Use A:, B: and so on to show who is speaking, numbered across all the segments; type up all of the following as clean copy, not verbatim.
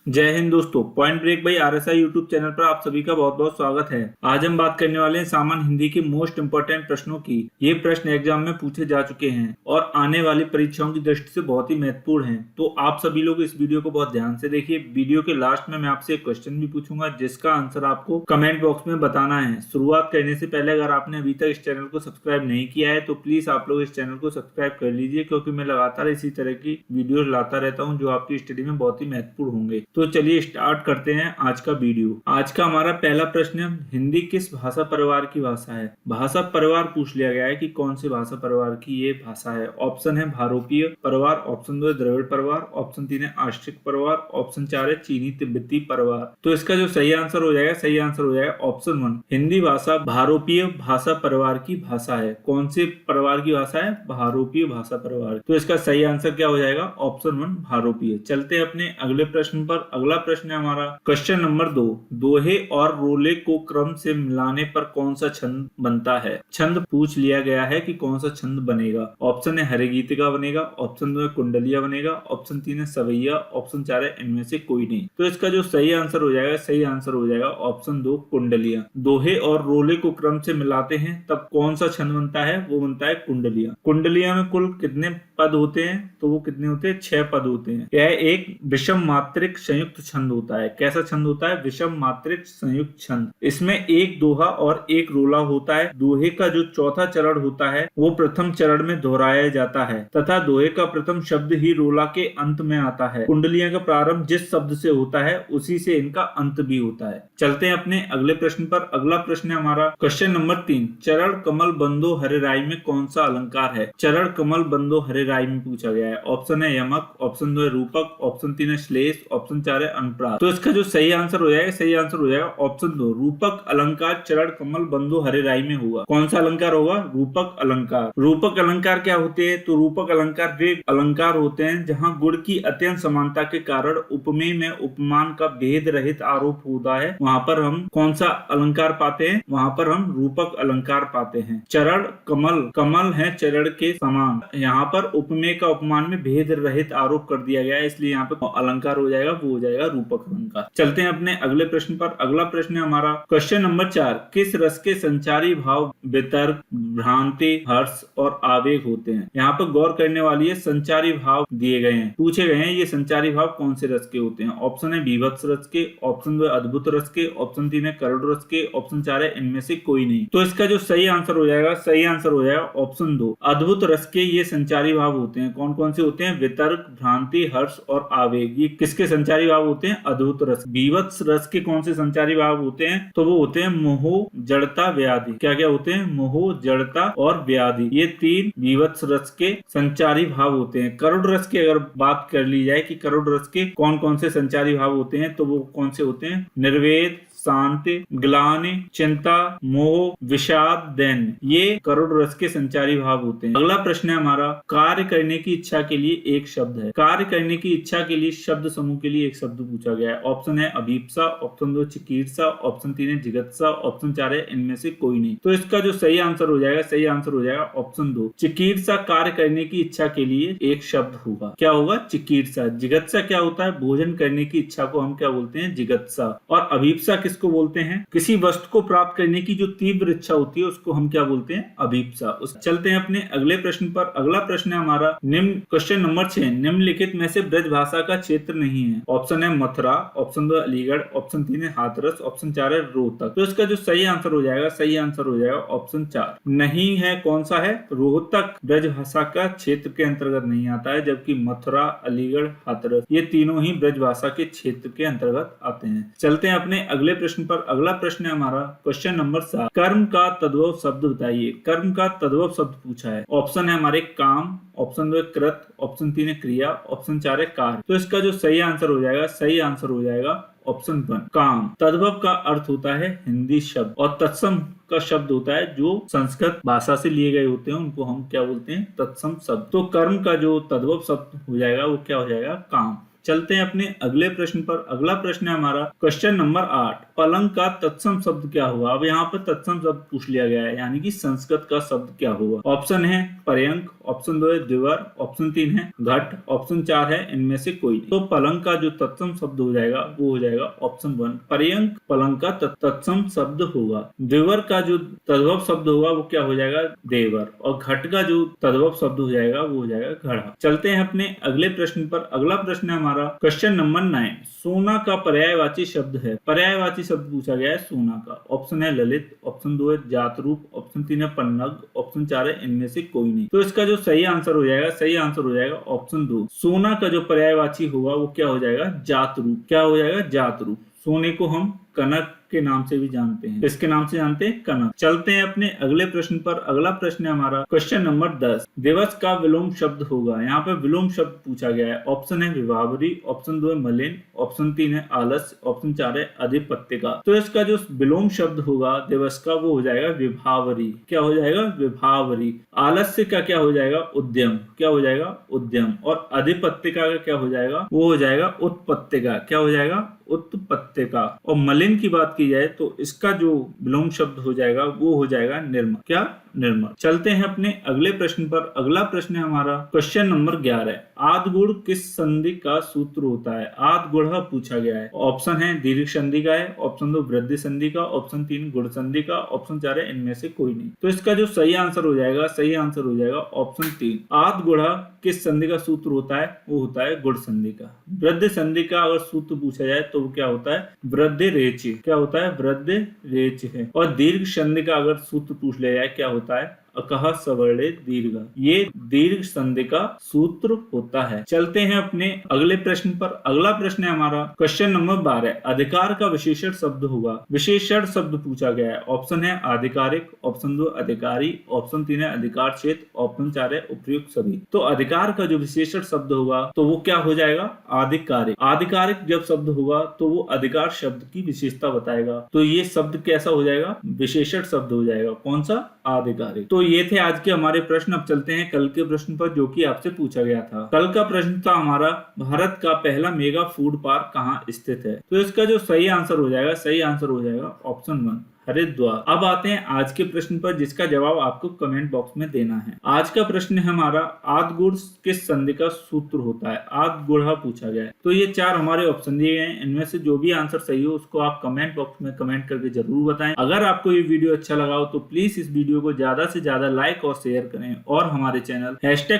A: जय हिंद दोस्तों। Point break by RSI YouTube channel पर आप सभी का बहुत बहुत स्वागत है। आज हम बात करने वाले हैं सामान्य हिंदी के मोस्ट इंपोर्टेंट प्रश्नों की। ये प्रश्न एग्जाम में पूछे जा चुके हैं और आने वाली परीक्षाओं की दृष्टि से बहुत ही महत्वपूर्ण हैं। तो आप सभी लोग इस वीडियो को बहुत ध्यान से देखिए। वीडियो के लास्ट में मैं आपसे एक क्वेश्चन भी पूछूंगा जिसका आंसर आपको कमेंट बॉक्स में बताना है। शुरुआत करने से पहले अगर आपने अभी तक इस चैनल को सब्सक्राइब नहीं किया है तो प्लीज आप लोग इस चैनल को सब्सक्राइब कर लीजिए, क्योंकि मैं लगातार इसी तरह की वीडियो लाता रहता हूँ जो आपकी स्टडी में बहुत ही महत्वपूर्ण होंगे। तो चलिए स्टार्ट करते हैं आज का वीडियो। आज का हमारा पहला प्रश्न है, हिंदी किस भाषा परिवार की भाषा है? भाषा परिवार पूछ लिया गया है कि कौन से भाषा परिवार की ये भाषा है। ऑप्शन है भारोपीय परिवार, ऑप्शन 2 है द्रविड़ परिवार, ऑप्शन 3 है आष्ट्रिक परिवार, ऑप्शन 4 है चीनी तिब्बती परिवार। तो इसका जो सही आंसर हो जाएगा, सही आंसर हो जाएगा ऑप्शन 1, हिंदी भाषा भारोपीय भाषा परिवार की भाषा है। कौन से परिवार की भाषा है? भारोपीय भाषा परिवार। तो इसका सही आंसर क्या हो जाएगा? ऑप्शन 1 भारोपीय। चलते हैं अपने अगले प्रश्न पर। अगला प्रश्न है हमारा क्वेश्चन नंबर 2, दोहे और रोले को क्रम से मिलाने पर कौन सा छंद बनता है? छंद पूछ लिया गया है कि कौन सा छंद बनेगा। ऑप्शन है हरिगीतिका बनेगा, ऑप्शन 2 है कुंडलिया बनेगा, ऑप्शन 3 है सवैया, ऑप्शन 4 है इनमें से कोई नहीं। तो इसका जो सही आंसर हो जाएगा, सही आंसर हो जाएगा ऑप्शन 2 कुंडलिया। दोहे और रोले को क्रम से मिलाते हैं तब कौन सा छंद बनता है? वो बनता है कुंडलिया। कुंडलिया में कुल कितने पद होते हैं? तो वो कितने होते हैं? 6 पद होते हैं। यह एक विषम मात्रिक संयुक्त छंद होता है। कैसा छंद होता है? विषम मात्रिक संयुक्त छंद। इसमें एक दोहा और एक रोला होता है। दोहे का जो चौथा चरण होता है वो प्रथम चरण में दोहराया जाता है तथा दोहे का प्रथम शब्द ही रोला के अंत में आता है। कुंडलिया का प्रारंभ जिस शब्द से होता है उसी से इनका अंत भी होता है। चलते हैं अपने अगले प्रश्न पर। अगला प्रश्न है हमारा क्वेश्चन नंबर 3, चरण कमल बंदो हरे राई में कौन सा अलंकार है? चरण कमल बंदो हरे राई में पूछा गया है। ऑप्शन है यमक, ऑप्शन 2 है रूपक, ऑप्शन 3 है श्लेष, ऑप्शन 4 है अनुप्रास। तो इसका जो सही आंसर हो जाएगा, सही आंसर हो जाएगा ऑप्शन 2 रूपक अलंकार चरण कमल बंदो हरे राई में होगा। कौन सा अलंकार होगा? रूपक अलंकार। रूपक अलंकार क्या होते हैं? तो रूपक अलंकार वे अलंकार होते हैं जहां गुण की अत्यंत समानता के कारण उपमेय में उपमान का भेद रहित आरोप होता है। वहां पर हम कौन सा अलंकार पाते हैं? वहां पर हम रूपक अलंकार पाते हैं। चरण कमल, कमल है चरण के समान, यहाँ पर उपमेय का उपमान में भेद रहित आरोप कर दिया गया है, इसलिए यहाँ पर अलंकार हो जाएगा, वो हो जाएगा रूपक अलंकार। चलते हैं अपने अगले प्रश्न पर। अगला प्रश्न है हमारा क्वेश्चन नंबर 4, किस रस के संचारी भाव वितर्क, भ्रांति, हर्ष और आवेग होते हैं? यहाँ पर गौर करने वाली है, संचारी भाव दिए गए हैं, पूछे गए हैं ये संचारी भाव कौन से रस के होते हैं। ऑप्शन है बीभत्स रस के, ऑप्शन 2 है अद्भुत रस के, ऑप्शन 3 है करुण रस के, ऑप्शन 4 है इनमें से कोई नहीं। तो इसका जो सही आंसर हो जाएगा, सही आंसर हो जाएगा ऑप्शन 2 अद्भुत रस के ये संचारी भाव होते हैं। कौन कौन से होते हैं? वितर्क, भ्रांति, हर्ष और आवेग। ये किसके संचारी भाव होते हैं? अद्भुत रस। बीभत्स रस के कौन से संचारी भाव होते हैं? तो वो होते हैं मोह, जड़ता, व्याधि। क्या क्या होते हैं? मोह, जड़ता और व्याधि। ये 3 बीभत्स रस के संचारी भाव होते हैं। करुण रस की अगर बात कर ली जाए कि करुण रस के कौन कौन से संचारी भाव होते हैं, तो वो कौन से होते हैं? निर्वेद, शांति, ग्लानि, चिंता, मोह, विषाद, दैन्य। ये करुण रस के संचारी भाव होते हैं। अगला प्रश्न है हमारा, कार्य करने की इच्छा के लिए एक शब्द है। कार्य करने की इच्छा के लिए शब्द समूह के लिए एक शब्द पूछा गया है। ऑप्शन है अभीप्सा, ऑप्शन 2 चिकीर्षा, ऑप्शन 3 है जिगत्सा, ऑप्शन 4 है इनमें से कोई नहीं। तो इसका जो सही आंसर हो जाएगा, सही आंसर हो जाएगा ऑप्शन 2 चिकीर्षा कार्य करने की इच्छा के लिए एक शब्द होगा। क्या होगा? चिकीर्षा। जिगत्सा क्या होता है? भोजन करने की इच्छा को हम क्या बोलते हैं? जिगत्सा। और अभीप्सा किसको बोलते हैं? किसी वस्तु को प्राप्त करने की जो तीव्र इच्छा होती है उसको हम क्या बोलते हैं? अभीप्सा। चलते हैं अपने अगले प्रश्न पर। अगला प्रश्न है हमारा निम्न क्वेश्चन नंबर 6, निम्नलिखित में से ब्रज भाषा का क्षेत्र नहीं है। ऑप्शन है मथुरा, ऑप्शन 2 अलीगढ़, ऑप्शन 3 है हाथरस, ऑप्शन 4 है रोहतक। तो इसका जो सही आंसर हो जाएगा, सही आंसर हो जाएगा ऑप्शन 4 नहीं है। कौन सा है? रोहतक ब्रज भाषा का क्षेत्र के अंतर्गत नहीं आता है, जबकि मथुरा, अलीगढ़, हाथरस ये तीनों ही ब्रज भाषा के क्षेत्र के अंतर्गत आते हैं। चलते हैं अपने अगले प्रश्न पर। अगला प्रश्न है हमारा क्वेश्चन नंबर 7, कर्म का तद्भव शब्द बताइए। कर्म का तद्भव शब्द पूछा है। ऑप्शन है हमारे काम, ऑप्शन 2 कृत, ऑप्शन 3 है क्रिया, ऑप्शन 4 है कार्य। तो इसका जो सही आंसर हो जाएगा, सही आंसर हो जाएगा ऑप्शन 1 काम। तद्भव का अर्थ होता है हिंदी शब्द और तत्सम का शब्द होता है जो संस्कृत भाषा से लिए गए होते हैं, उनको हम क्या बोलते हैं? तत्सम शब्द। तो कर्म का जो तद्भव शब्द हो जाएगा वो क्या हो जाएगा? काम। चलते हैं अपने अगले प्रश्न पर। अगला प्रश्न है हमारा क्वेश्चन नंबर 8, पलंग का तत्सम शब्द क्या होगा। अब यहाँ पर तत्सम शब्द पूछ लिया गया है, यानी कि संस्कृत का शब्द क्या होगा। ऑप्शन है पर्यंक, ऑप्शन 2 है द्विवर, ऑप्शन 3 है घट, ऑप्शन 4 है इनमें से कोई नहीं। तो पलंग का जो तत्सम शब्द हो जाएगा वो हो जाएगा ऑप्शन 1 पर्यंक पलंग का तत्सम शब्द होगा। द्विवर का जो तद्भव शब्द होगा वो क्या हो जाएगा देवर, और घट का जो तद्भव शब्द हो जाएगा वो हो जाएगा घड़ा। चलते हैं अपने अगले प्रश्न पर। अगला प्रश्न है हमारा क्वेश्चन नंबर 9, सोना का पर्यायवाची शब्द है। पर्यायवाची शब्द पूछा गया है सोना का। ऑप्शन है ललित, ऑप्शन 2 है जात रूप, ऑप्शन 3 है पन्नग, ऑप्शन 4 है इनमें से कोई नहीं। तो इसका जो सही आंसर हो जाएगा ऑप्शन 2। सोना का जो पर्यायवाची होगा वो क्या हो जाएगा जात रूप। क्या हो जाएगा जात रूप। सोने को हम कनक के नाम से भी जानते हैं। किसके नाम से जानते हैं कनक। चलते हैं अपने अगले प्रश्न पर। अगला प्रश्न है हमारा क्वेश्चन नंबर 10, दिवस का विलोम शब्द होगा। यहाँ पे विलोम शब्द पूछा गया है। ऑप्शन है विभावरी, ऑप्शन 2 है मलिन, ऑप्शन 3 है आलस्य, ऑप्शन 4 है अधिपत्य का। तो इसका जो विलोम शब्द होगा दिवस का वो हो जाएगा विभावरी। क्या हो जाएगा विभावरी। आलस्य का क्या हो जाएगा उद्यम। क्या हो जाएगा उद्यम। और अधिपत्य का क्या हो जाएगा वो हो जाएगा उत्पत्ति का। क्या हो जाएगा उत्पत्ति का। और मलिन की बात की जाए तो इसका जो विलोम शब्द हो जाएगा वो हो जाएगा निर्मल। क्या निर्मल। चलते हैं अपने अगले प्रश्न पर। अगला प्रश्न है हमारा क्वेश्चन नंबर 11, आद गुण किस संधि का सूत्र होता है। आद गुण पूछा गया है। ऑप्शन है दीर्घ संधि का है, ऑप्शन 2 वृद्धि संधि का, ऑप्शन 3 गुण संधि का, ऑप्शन 4 है इनमें से कोई नहीं। तो इसका जो सही आंसर हो जाएगा ऑप्शन 3। आद गुण किस संधि का सूत्र होता है वो होता है गुण संधि का। वृद्धि संधि का अगर सूत्र पूछा जाए तो वो क्या होता है वृद्धि रेच। क्या होता है वृद्धि रेच है। और दीर्घ संधि का अगर सूत्र पूछ लिया जाए क्या होता है अकह सवर्णे दीर्घ। ये दीर्घ संधि का सूत्र होता है। चलते हैं अपने अगले प्रश्न पर। अगला प्रश्न है हमारा क्वेश्चन नंबर 12, अधिकार का विशेषण शब्द होगा। विशेषण शब्द पूछा गया है। ऑप्शन है आधिकारिक, ऑप्शन 2 अधिकारी, ऑप्शन 3 है अधिकार क्षेत्र, ऑप्शन 4 है उपयुक्त सभी। तो अधिकार का जो विशेषण शब्द होगा तो वो क्या हो जाएगा आधिकारिक। आधिकारिक जब शब्द होगा तो वो अधिकार शब्द की विशेषता बताएगा। तो ये शब्द कैसा हो जाएगा विशेषण शब्द हो जाएगा। कौन सा आधिकारिक। तो ये थे आज के हमारे प्रश्न। अब चलते हैं कल के प्रश्न पर जो कि आपसे पूछा गया था। कल का प्रश्न था हमारा भारत का पहला मेगा फूड पार्क कहाँ स्थित है। तो इसका जो सही आंसर हो जाएगा ऑप्शन 1 हरिद्वार। अब आते हैं आज के प्रश्न पर जिसका जवाब आपको कमेंट बॉक्स में देना है। आज का प्रश्न है हमारा आद गुण किस संधि का सूत्र होता है। आद गुण पूछा गया है। तो ये 4 हमारे ऑप्शन दिए गए हैं। इनमें से जो भी आंसर सही हो उसको आप कमेंट बॉक्स में कमेंट करके जरूर बताएं। अगर आपको ये वीडियो अच्छा लगा हो तो प्लीज इस वीडियो को ज्यादा से ज्यादा लाइक और शेयर करें और हमारे चैनल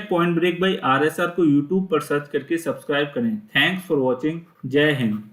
A: #PointBreak by RSR को यूट्यूब पर सर्च करके सब्सक्राइब करें। Thanks for watching. जय हिंद।